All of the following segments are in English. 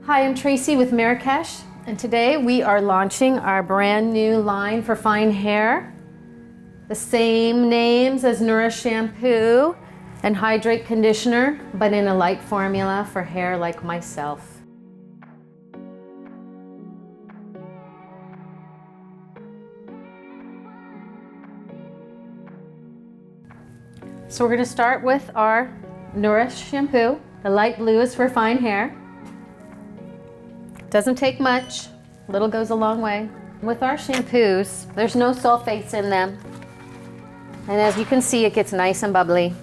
Hi, I'm Tracey with Marrakesh, and today we are launching our brand new line for fine hair. The same names as Nourish Shampoo and Hydrate Conditioner, but in a light formula for hair like myself. So we're going to start with our Nourish Shampoo. The light blue is for fine hair. Doesn't take much, little goes a long way. With our shampoos, there's no sulfates in them. And as you can see, it gets nice and bubbly.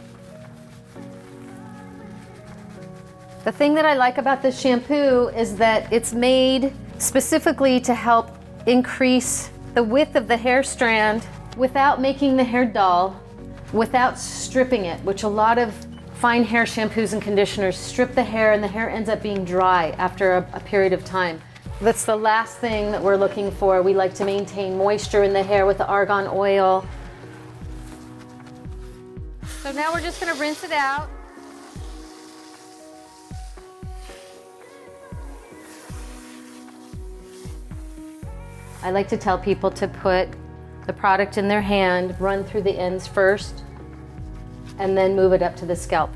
The thing that I like about this shampoo is that it's made specifically to help increase the width of the hair strand without making the hair dull, without stripping it, which a lot of fine hair shampoos and conditioners strip the hair and the hair ends up being dry after a period of time. That's the last thing that we're looking for. We like to maintain moisture in the hair with the argan oil. So now we're just going to rinse it out. I like to tell people to put the product in their hand, run through the ends first, and then move it up to the scalp.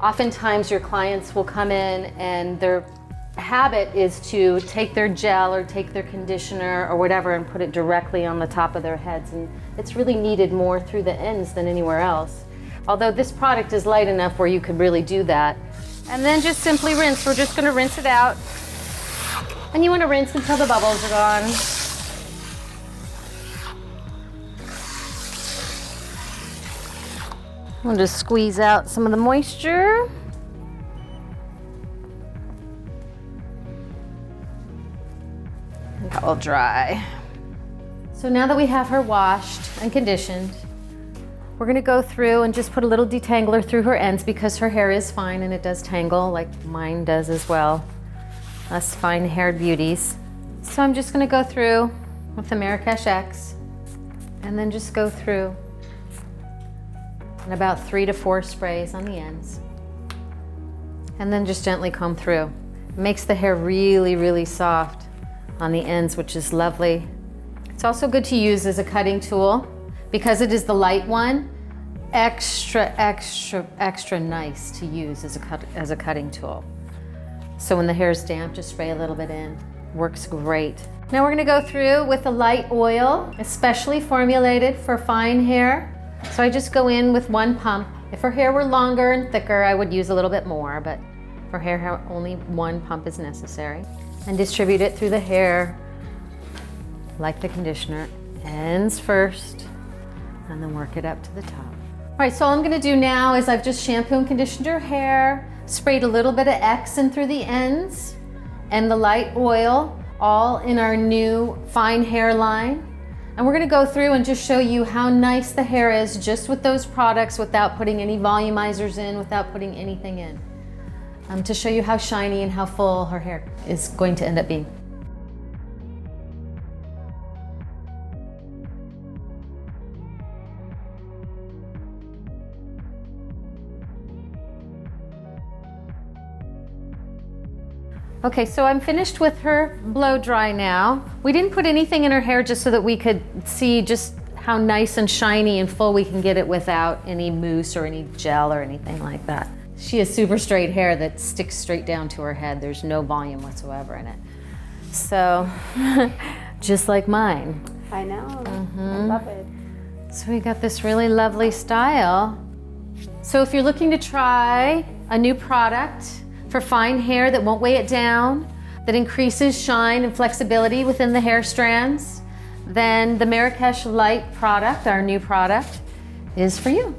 Oftentimes your clients will come in and their habit is to take their gel or take their conditioner or whatever and put it directly on the top of their heads, and it's really needed more through the ends than anywhere else. Although this product is light enough where you could really do that. And then just simply rinse. We're just going to rinse it out. And you want to rinse until the bubbles are gone. We'll just squeeze out some of the moisture. And that will dry. So now that we have her washed and conditioned, we're going to go through and just put a little detangler through her ends because her hair is fine and it does tangle like mine does as well. Us fine-haired beauties. So I'm just going to go through with the Marrakesh X and then just go through and about 3 to 4 sprays on the ends. And then just gently comb through. It makes the hair really, really soft on the ends, which is lovely. It's also good to use as a cutting tool because it is the light one. Extra nice to use as a cutting tool. So when the hair is damp, just spray a little bit in. Works great. Now we're gonna go through with a light oil, especially formulated for fine hair. So I just go in with 1 pump. If her hair were longer and thicker, I would use a little bit more, but for hair, only 1 pump is necessary. And distribute it through the hair like the conditioner. Ends first, and then work it up to the top. All right, so all I'm gonna do now is I've just shampooed and conditioned her hair, sprayed a little bit of X in through the ends, and the light oil, all in our new fine hair line. And we're gonna go through and just show you how nice the hair is just with those products without putting any volumizers in, without putting anything in. To show you how shiny and how full her hair is going to end up being. Okay, so I'm finished with her blow dry now. We didn't put anything in her hair just so that we could see just how nice and shiny and full we can get it without any mousse or any gel or anything like that. She has super straight hair that sticks straight down to her head. There's no volume whatsoever in it. So, just like mine. I know, I love it. So we got this really lovely style. So if you're looking to try a new product for fine hair that won't weigh it down, that increases shine and flexibility within the hair strands, then the Marrakesh Light product, our new product, is for you.